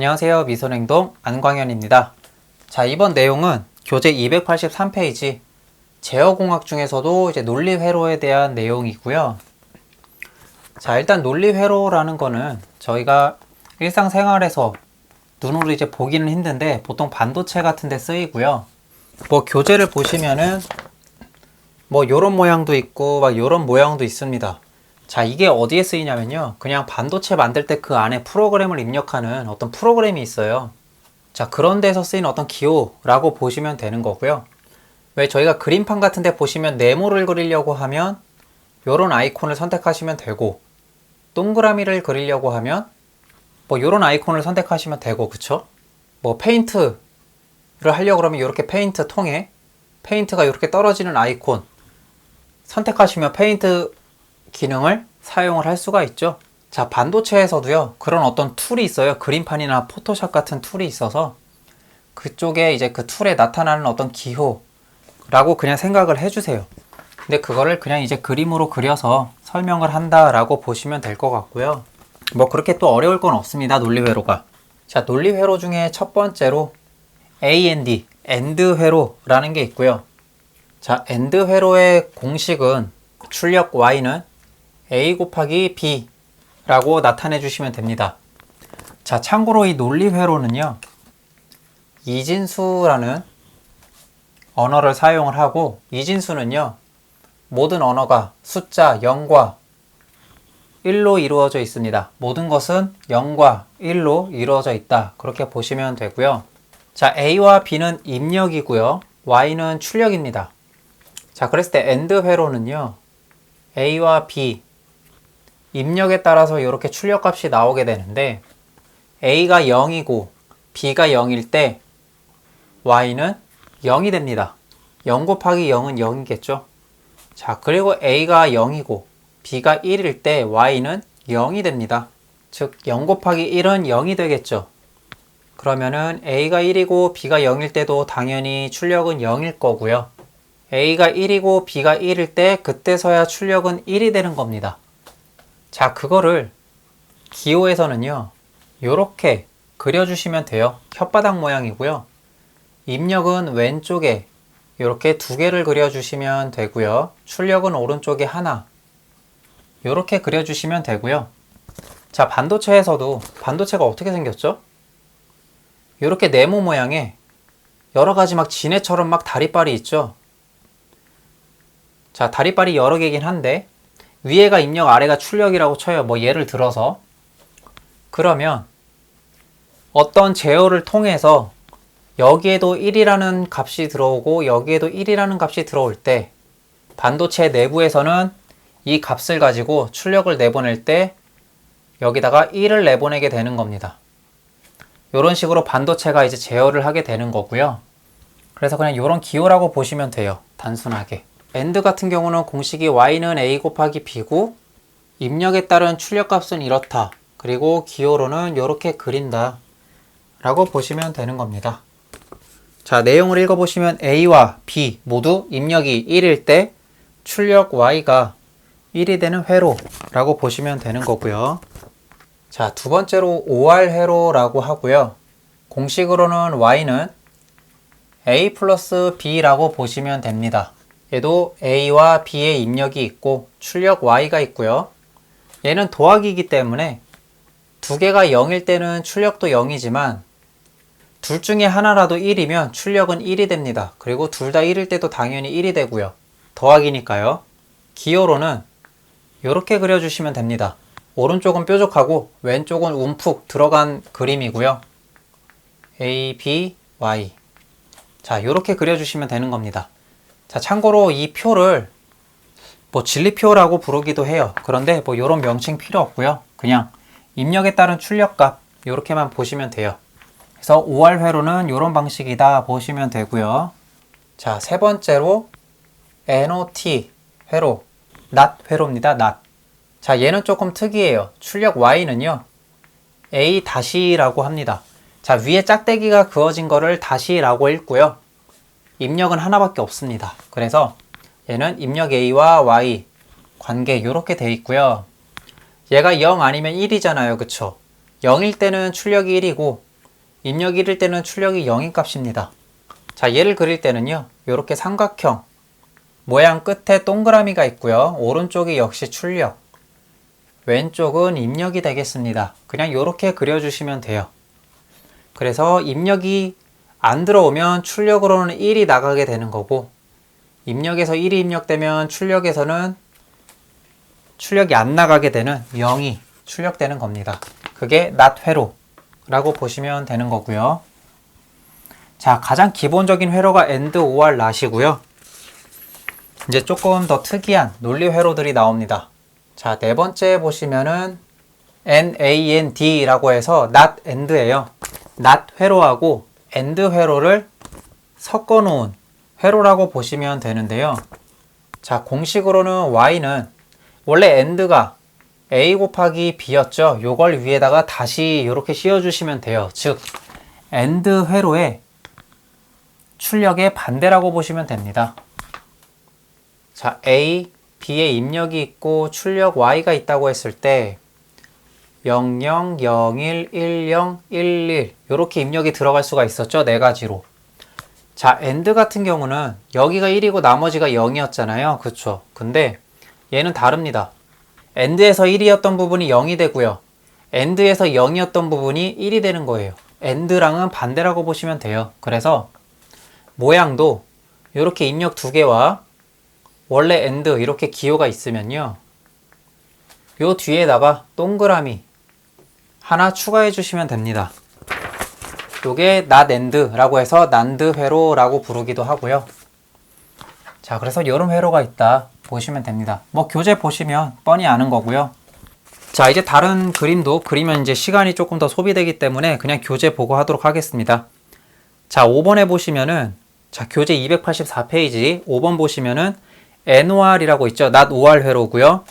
안녕하세요. 미손행동 안광현입니다. 자, 이번 내용은 교재 283페이지 제어공학 중에서도 이제 논리회로에 대한 내용이고요. 자, 일단 논리회로라는 거는 저희가 일상생활에서 눈으로 이제 보기는 힘든데 보통 반도체 같은 데 쓰이고요. 뭐 교재를 보시면은 뭐 요런 모양도 있고 막 요런 모양도 있습니다. 자, 이게 어디에 쓰이냐면요, 그냥 반도체 만들 때 그 안에 프로그램을 입력하는 어떤 프로그램이 있어요. 자, 그런 데서 쓰이는 어떤 기호라고 보시면 되는 거고요. 왜 저희가 그림판 같은 데 보시면 네모를 그리려고 하면 요런 아이콘을 선택하시면 되고, 동그라미를 그리려고 하면 뭐 요런 아이콘을 선택하시면 되고, 그쵸? 뭐 페인트를 하려고 그러면 이렇게 페인트 통에 페인트가 이렇게 떨어지는 아이콘 선택하시면 페인트 기능을 사용을 할 수가 있죠. 자, 반도체에서도요, 그런 어떤 툴이 있어요. 그림판이나 포토샵 같은 툴이 있어서 그쪽에 이제 그 툴에 나타나는 어떤 기호라고 그냥 생각을 해주세요. 근데 그거를 그냥 이제 그림으로 그려서 설명을 한다라고 보시면 될 것 같고요. 뭐 그렇게 또 어려울 건 없습니다, 논리회로가. 자, 논리회로 중에 첫 번째로 AND, AND 회로라는 게 있고요. 자, AND 회로의 공식은 출력 Y는 A 곱하기 B 라고 나타내 주시면 됩니다. 자, 참고로 이 논리회로는요, 이진수라는 언어를 사용을 하고, 이진수는요, 모든 언어가 숫자 0과 1로 이루어져 있습니다. 모든 것은 0과 1로 이루어져 있다, 그렇게 보시면 되고요. 자, A와 B는 입력이고요, Y는 출력입니다. 자, 그랬을 때 AND 회로는요, A와 B 입력에 따라서 이렇게 출력값이 나오게 되는데, A가 0이고 B가 0일 때 Y는 0이 됩니다. 0 곱하기 0은 0이겠죠. 자, 그리고 A가 0이고 B가 1일 때 Y는 0이 됩니다. 즉 0 곱하기 1은 0이 되겠죠. 그러면은 A가 1이고 B가 0일 때도 당연히 출력은 0일 거고요. A가 1이고 B가 1일 때 그때서야 출력은 1이 되는 겁니다. 자, 그거를 기호에서는요, 요렇게 그려주시면 돼요. 혓바닥 모양이고요. 입력은 왼쪽에 요렇게 두 개를 그려주시면 되고요. 출력은 오른쪽에 하나, 요렇게 그려주시면 되고요. 자, 반도체에서도 반도체가 어떻게 생겼죠? 요렇게 네모 모양의 여러가지 막 지네처럼 막 다리빨이 있죠. 자, 다리빨이 여러 개긴 한데 위에가 입력, 아래가 출력이라고 쳐요. 뭐 예를 들어서. 그러면 어떤 제어를 통해서 여기에도 1이라는 값이 들어오고 여기에도 1이라는 값이 들어올 때 반도체 내부에서는 이 값을 가지고 출력을 내보낼 때 여기다가 1을 내보내게 되는 겁니다. 이런 식으로 반도체가 이제 제어를 하게 되는 거고요. 그래서 그냥 이런 기호라고 보시면 돼요, 단순하게. AND 같은 경우는 공식이 Y는 A 곱하기 B고 입력에 따른 출력값은 이렇다, 그리고 기호로는 이렇게 그린다 라고 보시면 되는 겁니다. 자, 내용을 읽어보시면 A와 B 모두 입력이 1일 때 출력 Y가 1이 되는 회로 라고 보시면 되는 거고요. 자, 두 번째로 OR 회로라고 하고요. 공식으로는 Y는 A 플러스 B라고 보시면 됩니다. 얘도 A와 B의 입력이 있고 출력 Y가 있고요. 얘는 더하기이기 때문에 두 개가 0일 때는 출력도 0이지만 둘 중에 하나라도 1이면 출력은 1이 됩니다. 그리고 둘 다 1일 때도 당연히 1이 되고요. 더하기니까요. 기호로는 이렇게 그려주시면 됩니다. 오른쪽은 뾰족하고 왼쪽은 움푹 들어간 그림이고요. A, B, Y. 자, 이렇게 그려주시면 되는 겁니다. 자, 참고로 이 표를 뭐 진리표라고 부르기도 해요. 그런데 뭐 이런 명칭 필요 없고요. 그냥 입력에 따른 출력값 이렇게만 보시면 돼요. 그래서 OR 회로는 이런 방식이다 보시면 되고요. 자, 세 번째로 NOT 회로, NOT 회로입니다. NOT. 자, 얘는 조금 특이해요. 출력 Y는요, A-라고 합니다. 자, 위에 짝대기가 그어진 거를 다시라고 읽고요. 입력은 하나밖에 없습니다. 그래서 얘는 입력 A와 Y 관계 이렇게 돼 있고요. 얘가 0 아니면 1이잖아요. 그쵸? 0일 때는 출력이 1이고 입력 1일 때는 출력이 0인 값입니다. 자, 얘를 그릴 때는요, 이렇게 삼각형 모양 끝에 동그라미가 있고요. 오른쪽이 역시 출력, 왼쪽은 입력이 되겠습니다. 그냥 이렇게 그려주시면 돼요. 그래서 입력이 안 들어오면 출력으로는 1이 나가게 되는 거고, 입력에서 1이 입력되면 출력에서는 출력이 안 나가게 되는 0이 출력되는 겁니다. 그게 not 회로라고 보시면 되는 거고요. 자, 가장 기본적인 회로가 and, or, not이고요. 이제 조금 더 특이한 논리 회로들이 나옵니다. 자, 네 번째 보시면은 NAND라고 해서 not and예요. not 회로하고 and 회로를 섞어 놓은 회로라고 보시면 되는데요. 자, 공식으로는 y는 원래 and가 a 곱하기 b였죠. 요걸 위에다가 다시 이렇게 씌워주시면 돼요. 즉 and 회로의 출력의 반대라고 보시면 됩니다. 자, a, b에 입력이 있고 출력 y가 있다고 했을 때 00, 01, 10, 11 이렇게 입력이 들어갈 수가 있었죠. 네 가지로. 자, AND 같은 경우는 여기가 1이고 나머지가 0이었잖아요. 그쵸? 근데 얘는 다릅니다. AND에서 1이었던 부분이 0이 되고요. AND에서 0이었던 부분이 1이 되는 거예요. AND랑은 반대라고 보시면 돼요. 그래서 모양도 이렇게 입력 두 개와 원래 AND 이렇게 기호가 있으면요. 요 뒤에다가 동그라미 하나 추가해 주시면 됩니다. 요게 not and라고 해서 난드 회로라고 부르기도 하고요. 자, 그래서 이런 회로가 있다 보시면 됩니다. 뭐 교재 보시면 뻔히 아는 거고요. 자, 이제 다른 그림도 그리면 이제 시간이 조금 더 소비되기 때문에 그냥 교재 보고 하도록 하겠습니다. 자, 5번에 보시면은 자, 교재 284페이지 5번 보시면은 NOR이라고 있죠. not OR 회로고요.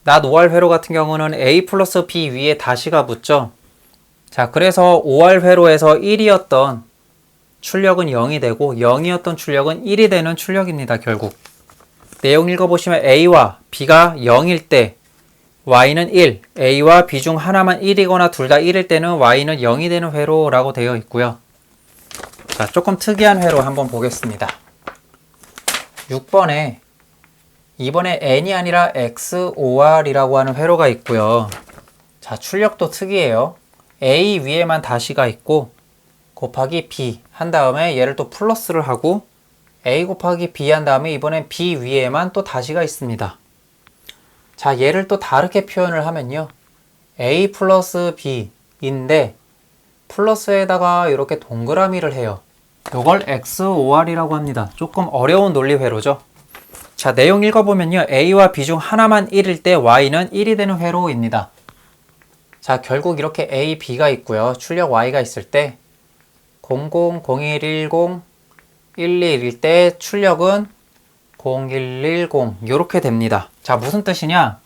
not OR 회로 같은 경우는 A 플러스 B 위에 다시가 붙죠. 자, 그래서 OR 회로에서 1이었던 출력은 0이 되고 0이었던 출력은 1이 되는 출력입니다. 결국 내용 읽어보시면 A와 B가 0일 때 Y는 1, A와 B 중 하나만 1이거나 둘 다 1일 때는 Y는 0이 되는 회로라고 되어 있고요. 자, 조금 특이한 회로 한번 보겠습니다. 6번에 이번에 N이 아니라 XOR이라고 하는 회로가 있고요. 자, 출력도 특이해요. A 위에만 다시가 있고 곱하기 B 한 다음에 얘를 또 플러스를 하고 A 곱하기 B 한 다음에 이번엔 B 위에만 또 다시가 있습니다. 자, 얘를 또 다르게 표현을 하면요. A 플러스 B인데 플러스에다가 이렇게 동그라미를 해요. 이걸 XOR이라고 합니다. 조금 어려운 논리 회로죠. 자, 내용 읽어보면요. A와 B 중 하나만 1일 때 Y는 1이 되는 회로입니다. 자, 결국 이렇게 A, B가 있고요. 출력 Y가 있을 때 00, 01, 10, 11일 때 출력은 0110 이렇게 됩니다. 자, 무슨 뜻이냐?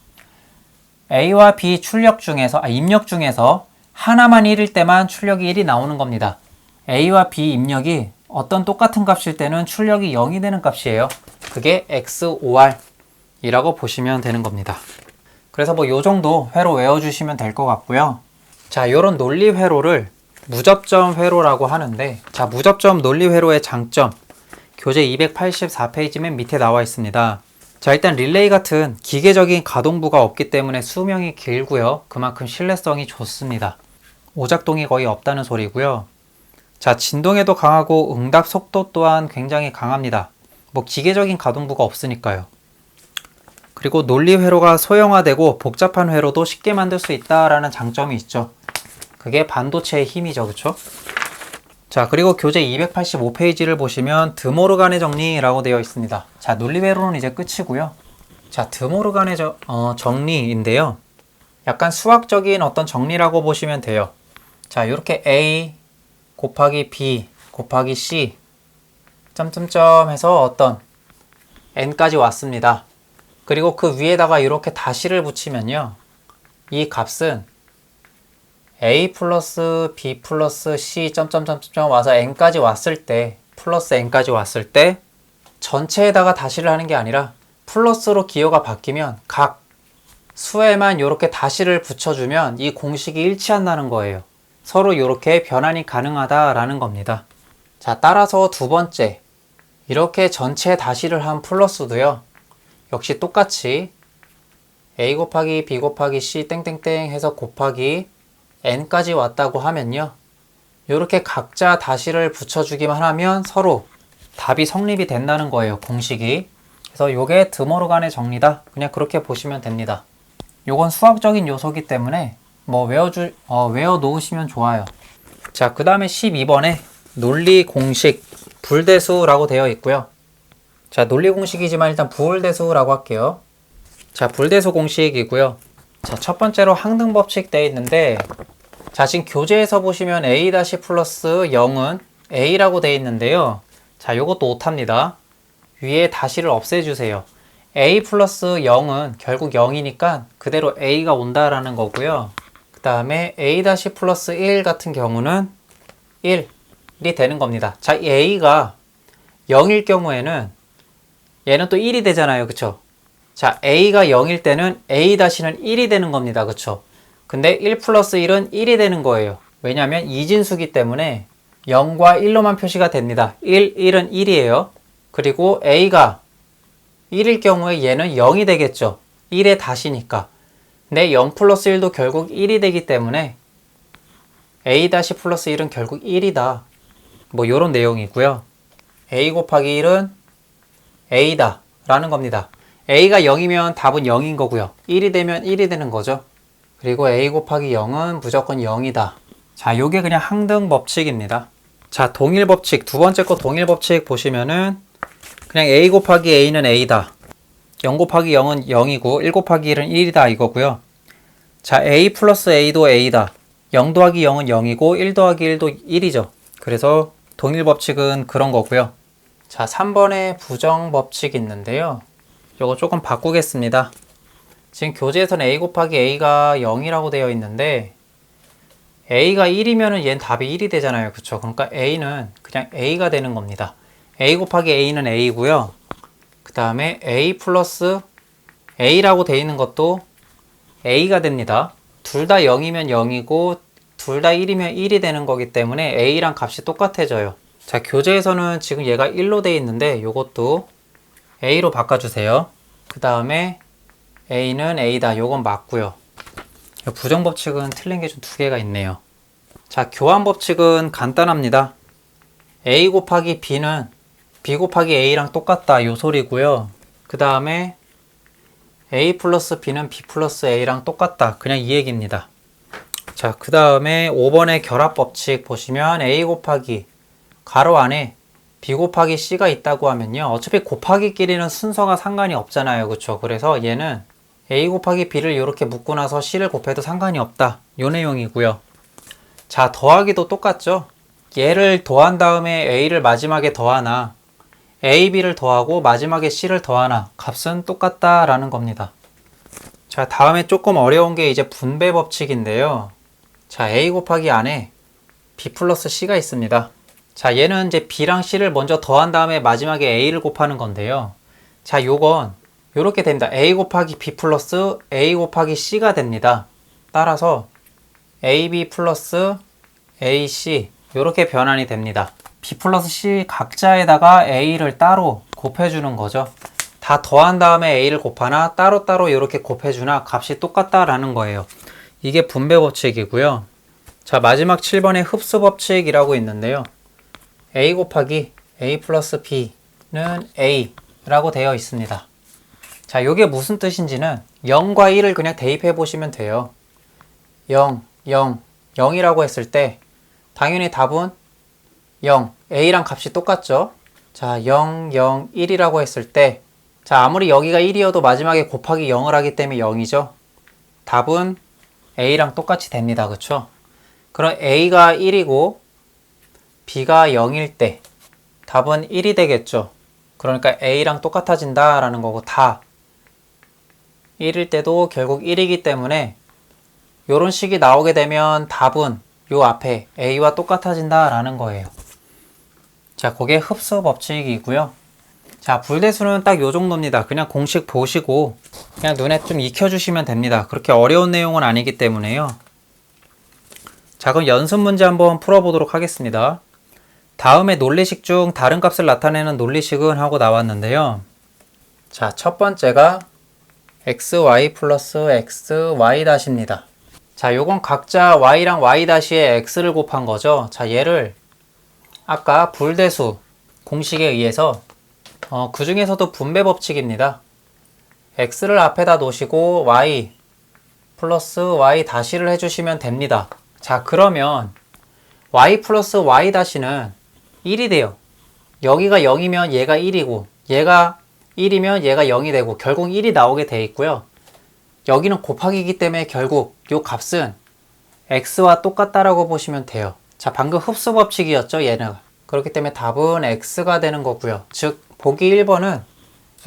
A와 B 출력 중에서 입력 중에서 하나만 1일 때만 출력이 1이 나오는 겁니다. A와 B 입력이 어떤 똑같은 값일 때는 출력이 0이 되는 값이에요. 그게 XOR이라고 보시면 되는 겁니다. 그래서 뭐 요 정도 회로 외워주시면 될 것 같고요. 자, 요런 논리 회로를 무접점 회로라고 하는데, 자, 무접점 논리 회로의 장점 교재 284페이지 맨 밑에 나와 있습니다. 자, 일단 릴레이 같은 기계적인 가동부가 없기 때문에 수명이 길고요. 그만큼 신뢰성이 좋습니다. 오작동이 거의 없다는 소리고요. 자, 진동에도 강하고 응답 속도 또한 굉장히 강합니다. 뭐 기계적인 가동부가 없으니까요. 그리고 논리 회로가 소형화되고 복잡한 회로도 쉽게 만들 수 있다라는 장점이 있죠. 그게 반도체의 힘이죠. 그쵸? 자, 그리고 교재 285페이지를 보시면 드모르간의 정리라고 되어 있습니다. 자, 논리 회로는 이제 끝이고요. 자, 드모르간의 정리인데요. 약간 수학적인 어떤 정리라고 보시면 돼요. 자, 이렇게 A 곱하기 B 곱하기 C 점점점 해서 어떤 n까지 왔습니다. 그리고 그 위에다가 이렇게 다시를 붙이면요. 이 값은 a 플러스 b 플러스 c 점점점점 와서 n까지 왔을 때 플러스 n까지 왔을 때 전체에다가 다시를 하는 게 아니라 플러스로 기호가 바뀌면 각 수에만 이렇게 다시를 붙여주면 이 공식이 일치한다는 거예요. 서로 이렇게 변환이 가능하다라는 겁니다. 자, 따라서 두 번째, 이렇게 전체 다시를 한 플러스도요, 역시 똑같이 a 곱하기 b 곱하기 c 땡땡땡 해서 곱하기 n까지 왔다고 하면요, 이렇게 각자 다시를 붙여주기만 하면 서로 답이 성립이 된다는 거예요, 공식이. 그래서 요게 드모르간의 정리다, 그냥 그렇게 보시면 됩니다. 요건 수학적인 요소기 때문에 뭐 외워 놓으시면 좋아요. 자, 그 다음에 12번에 논리 공식 불대수라고 되어 있고요. 자, 논리 공식이지만 일단 부울대수라고 할게요. 자, 불대수 공식이고요. 자, 첫 번째로 항등 법칙 되어 있는데, 자, 지금 교재에서 보시면 a 플러스 0은 a라고 되어 있는데요. 자, 요것도 오타입니다. 위에 다시를 없애주세요. a 플러스 0은 결국 0이니까 그대로 a가 온다라는 거고요. 그 다음에 a 플러스 1 같은 경우는 1이 되는 겁니다. 자, 이 a가 0일 경우에는 얘는 또 1이 되잖아요. 그쵸? 자, a가 0일 때는 a-는 1이 되는 겁니다. 그쵸? 근데 1 플러스 1은 1이 되는 거예요. 왜냐하면 이진수기 때문에 0과 1로만 표시가 됩니다. 1은 1이에요. 그리고 a가 1일 경우에 얘는 0이 되겠죠. 1의 다시니까. 근데 0 플러스 1도 결국 1이 되기 때문에 a 플러스 1은 결국 1이다. 뭐 요런 내용이고요. a 곱하기 1은 a다 라는 겁니다. a가 0이면 답은 0인 거고요. 1이 되면 1이 되는 거죠. 그리고 a 곱하기 0은 무조건 0이다. 자, 요게 그냥 항등 법칙입니다. 자, 동일 법칙, 두 번째 거 동일 법칙 보시면은 그냥 a 곱하기 a는 a다. 0 곱하기 0은 0이고 1 곱하기 1은 1이다 이거고요. 자, a 플러스 a도 a다. 0 더하기 0은 0이고 1 더하기 1도 1이죠. 그래서 동일 법칙은 그런 거고요. 자, 3번에 부정 법칙이 있는데요. 요거 조금 바꾸겠습니다. 지금 교재에서는 a 곱하기 a가 0이라고 되어 있는데 a가 1이면은 얘는 답이 1이 되잖아요. 그쵸? 그러니까 a는 그냥 a가 되는 겁니다. a 곱하기 a는 a고요. 그 다음에 a 플러스 a라고 되어 있는 것도 a가 됩니다. 둘 다 0이면 0이고 둘 다 1이면 1이 되는 거기 때문에 a랑 값이 똑같아져요. 자, 교재에서는 지금 얘가 1로 되어 있는데 요것도 a로 바꿔주세요. 그 다음에 a는 a다. 요건 맞고요. 부정 법칙은 틀린 게 좀 두 개가 있네요. 자, 교환 법칙은 간단합니다. a 곱하기 b는 b 곱하기 a랑 똑같다 요 소리고요. 그 다음에 a 플러스 b는 b 플러스 a랑 똑같다, 그냥 이 얘기입니다. 자, 그 다음에 5번의 결합 법칙 보시면 a 곱하기 가로 안에 b 곱하기 c가 있다고 하면요, 어차피 곱하기끼리는 순서가 상관이 없잖아요. 그쵸? 그래서 얘는 a 곱하기 b를 이렇게 묶고 나서 c를 곱해도 상관이 없다, 요 내용이고요. 자, 더하기도 똑같죠? 얘를 더한 다음에 a를 마지막에 더하나 a, b를 더하고 마지막에 c를 더하나 값은 똑같다라는 겁니다. 자, 다음에 조금 어려운 게 이제 분배 법칙인데요. 자, a 곱하기 안에 b 플러스 c가 있습니다. 자, 얘는 이제 b랑 c를 먼저 더한 다음에 마지막에 a를 곱하는 건데요. 자, 요건 요렇게 됩니다. a 곱하기 b 플러스 a 곱하기 c가 됩니다. 따라서 ab 플러스 ac 요렇게 변환이 됩니다. b 플러스 c 각자에다가 a를 따로 곱해주는 거죠. 다 더한 다음에 a를 곱하나 따로따로 이렇게 곱해주나 값이 똑같다라는 거예요. 이게 분배 법칙이고요. 자, 마지막 7번에 흡수 법칙이라고 있는데요. a 곱하기 a 플러스 b는 a라고 되어 있습니다. 자, 요게 무슨 뜻인지는 0과 1을 그냥 대입해 보시면 돼요. 0, 0, 0이라고 했을 때 당연히 답은 0, a랑 값이 똑같죠. 자, 0, 0, 1이라고 했을 때, 자, 아무리 여기가 1이어도 마지막에 곱하기 0을 하기 때문에 0이죠. 답은 a랑 똑같이 됩니다. 그쵸? 그럼 a가 1이고 b가 0일 때 답은 1이 되겠죠. 그러니까 a랑 똑같아진다 라는 거고, 다 1일 때도 결국 1이기 때문에 요런 식이 나오게 되면 답은 요 앞에 a와 똑같아진다 라는 거예요. 자, 그게 흡수 법칙이고요. 자, 불대수는 딱 요 정도입니다. 그냥 공식 보시고 그냥 눈에 좀 익혀주시면 됩니다. 그렇게 어려운 내용은 아니기 때문에요. 자, 자, 그럼 연습 문제 한번 풀어보도록 하겠습니다. 다음에 논리식 중 다른 값을 나타내는 논리식은 하고 나왔는데요. 자, 첫 번째가 xy 플러스 xy 다시입니다. 자, 요건 각자 y랑 y 다시에 x를 곱한 거죠. 자, 얘를 아까 불대수 공식에 의해서 그 중에서도 분배 법칙입니다. x를 앞에다 놓으시고 y 플러스 y 다시를 해주시면 됩니다. 자, 그러면 y 플러스 y 다시는 1이 돼요. 여기가 0이면 얘가 1이고 얘가 1이면 얘가 0이 되고 결국 1이 나오게 돼 있고요. 여기는 곱하기이기 때문에 결국 요 값은 x와 똑같다라고 보시면 돼요. 자, 방금 흡수 법칙이었죠, 얘는. 그렇기 때문에 답은 x가 되는 거고요. 즉 보기 1번은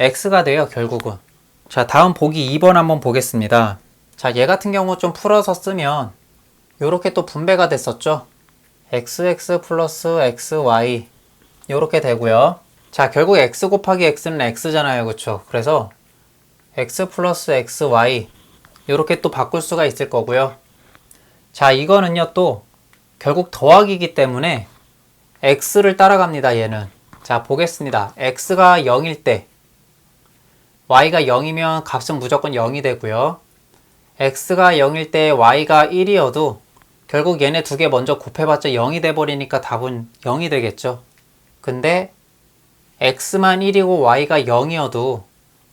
x가 돼요, 결국은. 자, 다음 보기 2번 한번 보겠습니다. 자, 얘 같은 경우 좀 풀어서 쓰면 요렇게 또 분배가 됐었죠. xx 플러스 xy 요렇게 되고요. 자, 결국 x 곱하기 x는 x잖아요, 그쵸? 그래서 x 플러스 xy 요렇게 또 바꿀 수가 있을 거고요. 자, 이거는요 또 결국 더하기이기 때문에 x를 따라갑니다, 얘는. 자, 보겠습니다. x가 0일 때 y가 0이면 값은 무조건 0이 되고요. x가 0일 때 y가 1이어도 결국 얘네 두 개 먼저 곱해봤자 0이 돼버리니까 답은 0이 되겠죠. 근데 x만 1이고 y가 0이어도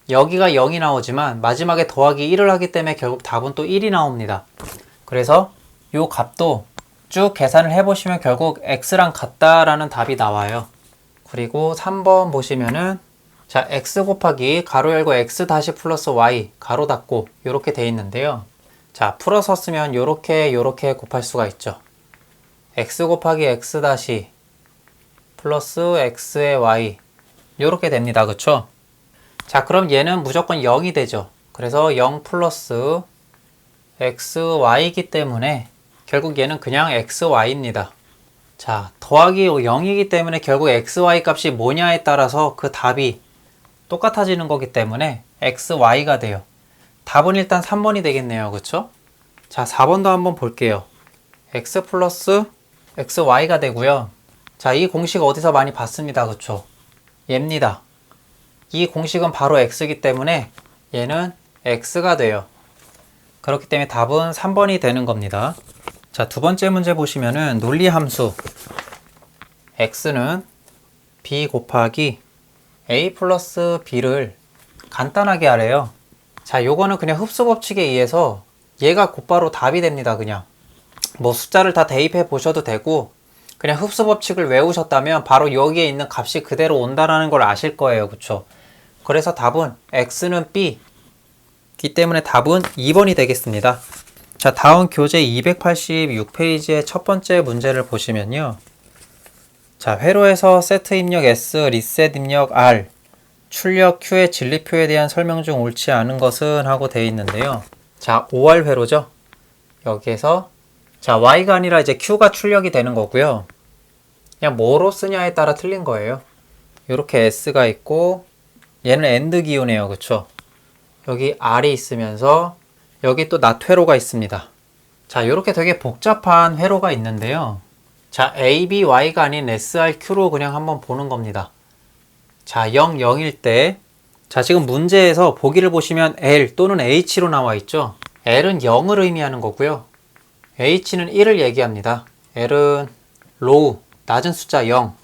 여기가 0이 나오지만 마지막에 더하기 1을 하기 때문에 결국 답은 또 1이 나옵니다. 그래서 이 값도 쭉 계산을 해보시면 결국 x랑 같다라는 답이 나와요. 그리고 3번 보시면은 자, x 곱하기 가로 열고 x 다시 플러스 y 가로 닫고 이렇게 돼 있는데요. 자, 풀어서 쓰면 요렇게 곱할 수가 있죠. x 곱하기 x 다시 플러스 x의 y 요렇게 됩니다. 그쵸? 자, 그럼 얘는 무조건 0이 되죠. 그래서 0 플러스 xy이기 때문에 결국 얘는 그냥 xy입니다. 자, 더하기 0이기 때문에 결국 xy 값이 뭐냐에 따라서 그 답이 똑같아지는 거기 때문에 xy가 돼요. 답은 일단 3번이 되겠네요. 그쵸? 자, 4번도 한번 볼게요. x 플러스 xy가 되고요. 자, 이 공식 어디서 많이 봤습니다. 그쵸? 얘입니다. 이 공식은 바로 x이기 때문에 얘는 x가 돼요. 그렇기 때문에 답은 3번이 되는 겁니다. 자, 두 번째 문제 보시면은 논리함수 x는 b 곱하기 a 플러스 b를 간단하게 하래요. 자, 요거는 그냥 흡수 법칙에 의해서 얘가 곧바로 답이 됩니다. 그냥 뭐 숫자를 다 대입해 보셔도 되고 그냥 흡수 법칙을 외우셨다면 바로 여기에 있는 값이 그대로 온다라는 걸 아실 거예요. 그쵸? 그래서 답은 x는 b 기 때문에 답은 2번이 되겠습니다. 자, 다음 교재 286페이지의 첫 번째 문제를 보시면요. 자, 회로에서 세트 입력 S, 리셋 입력 R, 출력 Q의 진리표에 대한 설명 중 옳지 않은 것은 하고 되어 있는데요. 자, 5월 회로죠. 여기에서 자, Y가 아니라 이제 Q가 출력이 되는 거고요. 그냥 뭐로 쓰냐에 따라 틀린 거예요. 이렇게 S가 있고 얘는 AND 기호네요. 그쵸? 여기 R이 있으면서 여기 또 NOT 회로가 있습니다. 자, 이렇게 되게 복잡한 회로가 있는데요. 자, A, B, Y가 아닌 SR, Q로 그냥 한번 보는 겁니다. 자, 0, 0일 때 자, 지금 문제에서 보기를 보시면 L 또는 H로 나와 있죠. L은 0을 의미하는 거고요. H는 1을 얘기합니다. L은 low, 낮은 숫자 0.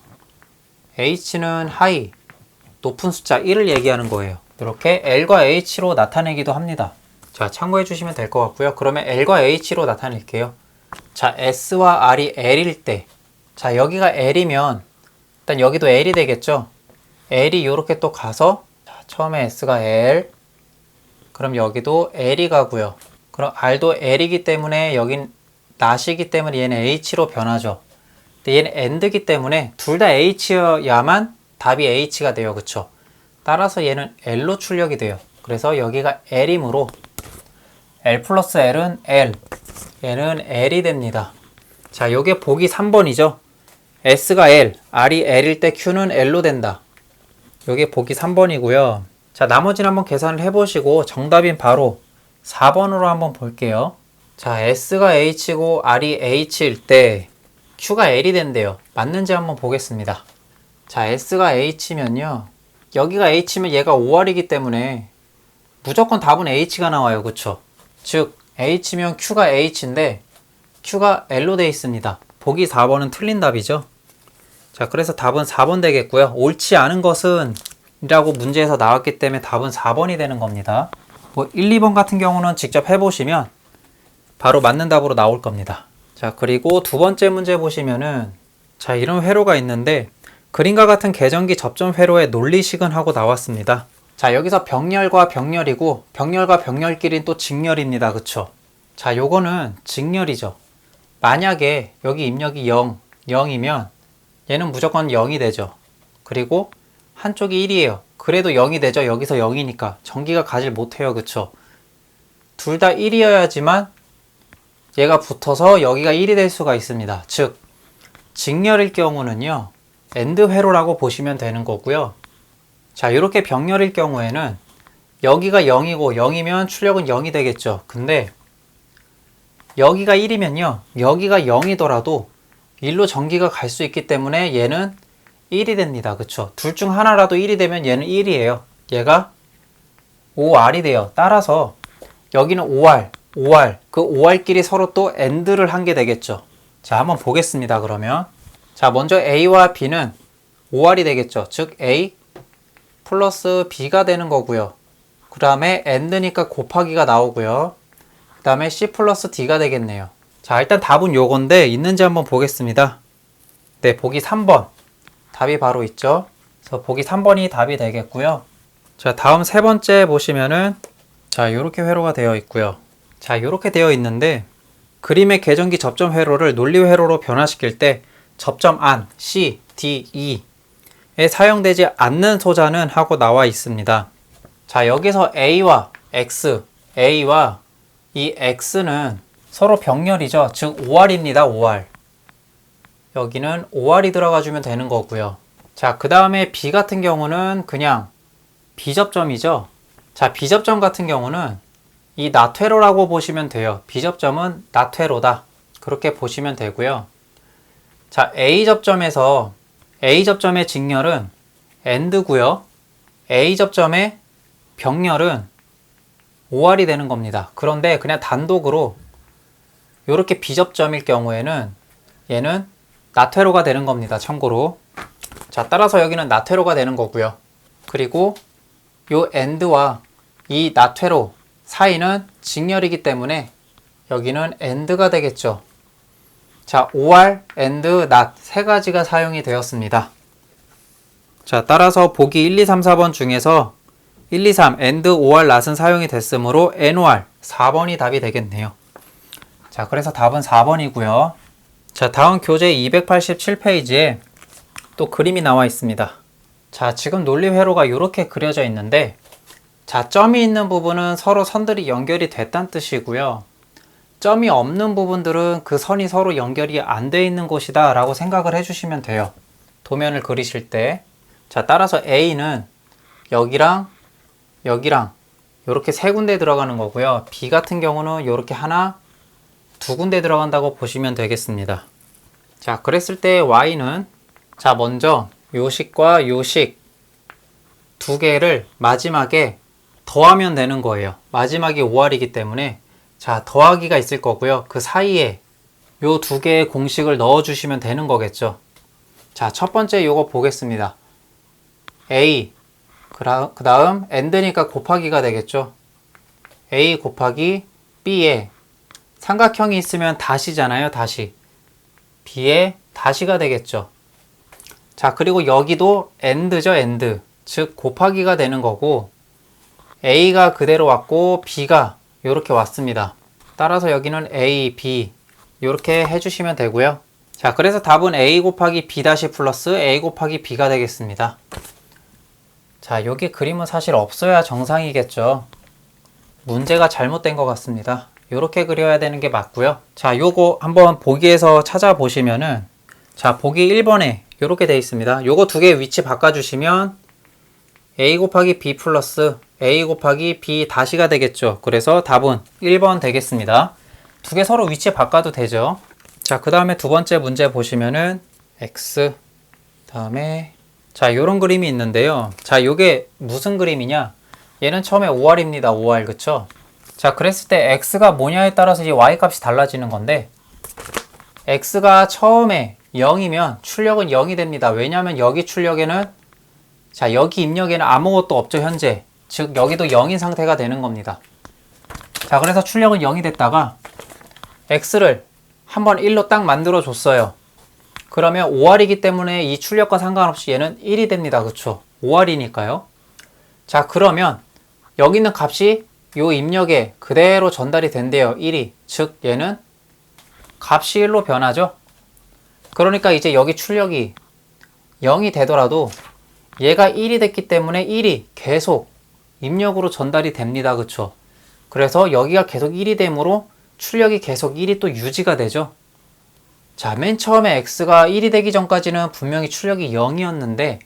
H는 high, 높은 숫자 1을 얘기하는 거예요. 이렇게 L과 H로 나타내기도 합니다. 자, 참고해 주시면 될 것 같고요. 그러면 L과 H로 나타낼게요. 자, S와 R이 L일 때 자, 여기가 L이면 일단 여기도 L이 되겠죠. L이 이렇게 또 가서 자, 처음에 S가 L 그럼 여기도 L이 가고요. 그럼 R도 L이기 때문에 여긴 not이기 때문에 얘는 H로 변하죠. 근데 얘는 AND이기 때문에 둘 다 H여야만 답이 H가 돼요. 그쵸? 따라서 얘는 L로 출력이 돼요. 그래서 여기가 L이므로 L 플러스 L은 L 얘는 L이 됩니다. 자, 요게 보기 3번이죠. S가 L, R이 L일 때 Q는 L로 된다. 요게 보기 3번이고요. 자, 나머지는 한번 계산을 해보시고 정답인 바로 4번으로 한번 볼게요. 자, S가 H고 R이 H일 때 Q가 L이 된대요. 맞는지 한번 보겠습니다. 자, S가 H면요. 여기가 H면 얘가 5R이기 때문에 무조건 답은 H가 나와요. 그쵸? 즉, H면 Q가 H인데 Q가 L로 돼 있습니다. 보기 4번은 틀린 답이죠. 자, 그래서 답은 4번 되겠고요. 옳지 않은 것은 이라고 문제에서 나왔기 때문에 답은 4번이 되는 겁니다. 뭐 1, 2번 같은 경우는 직접 해보시면 바로 맞는 답으로 나올 겁니다. 자, 그리고 두 번째 문제 보시면은 자, 이런 회로가 있는데 그림과 같은 계전기 접점 회로의 논리식은 하고 나왔습니다. 자, 여기서 병렬과 병렬이고 병렬과 병렬끼리는 또 직렬입니다. 그쵸? 자, 요거는 직렬이죠. 만약에 여기 입력이 0, 0이면 얘는 무조건 0이 되죠. 그리고 한쪽이 1이에요. 그래도 0이 되죠. 여기서 0이니까 전기가 가질 못해요. 그쵸? 둘 다 1이어야지만 얘가 붙어서 여기가 1이 될 수가 있습니다. 즉, 직렬일 경우는요, AND 회로라고 보시면 되는 거고요. 자, 이렇게 병렬일 경우에는 여기가 0이고 0이면 출력은 0이 되겠죠. 근데 여기가 1이면요, 여기가 0이더라도 1로 전기가 갈 수 있기 때문에 얘는 1이 됩니다. 그쵸? 둘 중 하나라도 1이 되면 얘는 1이에요. 얘가 5R이 돼요. 따라서 여기는 5R, 5R, 그 5R끼리 서로 또 AND를 한 게 되겠죠. 자, 한번 보겠습니다. 그러면 자, 먼저 A와 B는 5R이 되겠죠. 즉 A 플러스 B가 되는 거고요. 그 다음에 AND니까 곱하기가 나오고요. 그 다음에 C 플러스 D가 되겠네요. 자, 일단 답은 요건데 있는지 한번 보겠습니다. 네, 보기 3번 답이 바로 있죠. 그래서 보기 3번이 답이 되겠고요. 자, 다음 세 번째 보시면은 자, 요렇게 회로가 되어 있고요. 자, 요렇게 되어 있는데 그림의 계전기 접점 회로를 논리 회로로 변화시킬 때 접점 안 C, D, E에 사용되지 않는 소자는 하고 나와 있습니다. 자, 여기서 A와 X, A와 이 X는 서로 병렬이죠. 즉 5R입니다. 5R. 여기는 5R이 들어가주면 되는 거고요. 자, 그 다음에 B 같은 경우는 그냥 B접점이죠. 자, B접점 같은 경우는 이 나퇴로라고 보시면 돼요. B접점은 나퇴로다. 그렇게 보시면 되고요. 자, A접점에서 A접점의 직렬은 AND고요. A접점의 병렬은 5R이 되는 겁니다. 그런데 그냥 단독으로 이렇게 B접점일 경우에는 얘는 나퇴로가 되는 겁니다. 참고로. 자, 따라서 여기는 나퇴로가 되는 거고요. 그리고 요 AND와 이 나퇴로 사이는 직렬이기 때문에 여기는 AND가 되겠죠. 자, OR, AND, NOT 세 가지가 사용이 되었습니다. 자, 따라서 보기 1, 2, 3, 4번 중에서 1, 2, 3, AND, OR, NOT은 사용이 됐으므로 NOR 4번이 답이 되겠네요. 자, 그래서 답은 4번이고요. 자, 다음 교재 287페이지에 또 그림이 나와 있습니다. 자, 지금 논리 회로가 이렇게 그려져 있는데 자, 점이 있는 부분은 서로 선들이 연결이 됐다는 뜻이고요. 점이 없는 부분들은 그 선이 서로 연결이 안 돼 있는 곳이다 라고 생각을 해주시면 돼요. 도면을 그리실 때. 자, 따라서 A는 여기랑 여기랑 이렇게 세 군데 들어가는 거고요. B 같은 경우는 이렇게 하나, 두 군데 들어간다고 보시면 되겠습니다. 자, 그랬을 때 Y는 자, 먼저 요식과 요식 두 개를 마지막에 더하면 되는 거예요. 마지막이 5R이기 때문에 자, 더하기가 있을 거고요. 그 사이에 요 두 개의 공식을 넣어주시면 되는 거겠죠. 자, 첫 번째 요거 보겠습니다. A 그 다음 AND니까 곱하기가 되겠죠. A 곱하기 B에 삼각형이 있으면 다시잖아요. 다시. B에 다시가 되겠죠. 자, 그리고 여기도 AND죠. AND. 즉 곱하기가 되는 거고 A가 그대로 왔고 B가 이렇게 왔습니다. 따라서 여기는 A, B 이렇게 해주시면 되고요. 자, 그래서 답은 A 곱하기 B 다시 플러스 A 곱하기 B가 되겠습니다. 자, 여기 그림은 사실 없어야 정상이겠죠. 문제가 잘못된 것 같습니다. 이렇게 그려야 되는 게 맞고요. 자, 요거 한번 보기에서 찾아보시면은 자, 보기 1번에 이렇게 되어 있습니다. 요거 두 개 위치 바꿔주시면 A 곱하기 B 플러스 A 곱하기 B 다시가 되겠죠. 그래서 답은 1번 되겠습니다. 두 개 서로 위치 바꿔도 되죠. 자, 그 다음에 두 번째 문제 보시면은 x 다음에 자, 요런 그림이 있는데요. 자, 요게 무슨 그림이냐? 얘는 처음에 5R입니다. 5R, 그쵸? 자, 그랬을 때 x가 뭐냐에 따라서 이 y 값이 달라지는 건데 x가 처음에 0이면 출력은 0이 됩니다. 왜냐하면 여기 출력에는 자, 여기 입력에는 아무것도 없죠, 현재. 즉 여기도 0인 상태가 되는 겁니다. 자, 그래서 출력은 0이 됐다가 x를 한번 1로 딱 만들어 줬어요. 그러면 5R이기 때문에 이 출력과 상관없이 얘는 1이 됩니다. 그쵸? 5R이니까요. 자, 그러면 여기 있는 값이 요 입력에 그대로 전달이 된대요. 1이. 즉 얘는 값이 1로 변하죠. 그러니까 이제 여기 출력이 0이 되더라도 얘가 1이 됐기 때문에 1이 계속 입력으로 전달이 됩니다. 그쵸? 그래서 여기가 계속 1이 되므로 출력이 계속 1이 또 유지가 되죠. 자, 맨 처음에 x가 1이 되기 전까지는 분명히 출력이 0이었는데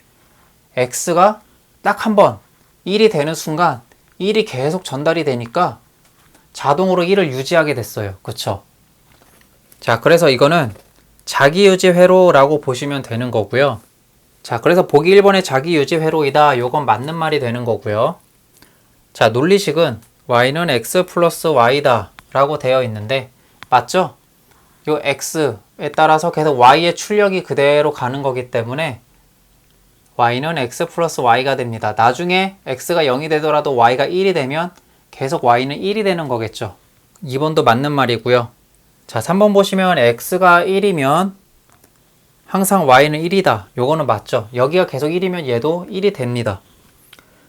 x가 딱 한 번 1이 되는 순간 1이 계속 전달이 되니까 자동으로 1을 유지하게 됐어요. 그쵸? 자, 그래서 이거는 자기유지 회로라고 보시면 되는 거고요. 자, 그래서 보기 1번의 자기유지 회로이다. 요건 맞는 말이 되는 거고요. 자, 논리식은 y는 x 플러스 y다 라고 되어 있는데 맞죠? 요 x에 따라서 계속 y의 출력이 그대로 가는 거기 때문에 y는 x 플러스 y가 됩니다. 나중에 x가 0이 되더라도 y가 1이 되면 계속 y는 1이 되는 거겠죠. 2번도 맞는 말이고요. 자, 3번 보시면 x가 1이면 항상 y는 1이다. 요거는 맞죠. 여기가 계속 1이면 얘도 1이 됩니다.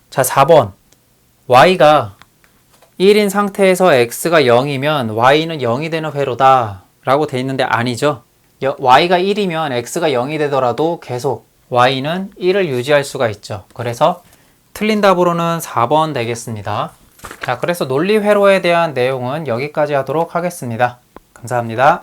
자, 4번 y가 1인 상태에서 x가 0이면 y는 0이 되는 회로다 라고 돼 있는데 아니죠. y가 1이면 x가 0이 되더라도 계속 y는 1을 유지할 수가 있죠. 그래서 틀린 답으로는 4번 되겠습니다. 자, 그래서 논리 회로에 대한 내용은 여기까지 하도록 하겠습니다. 감사합니다.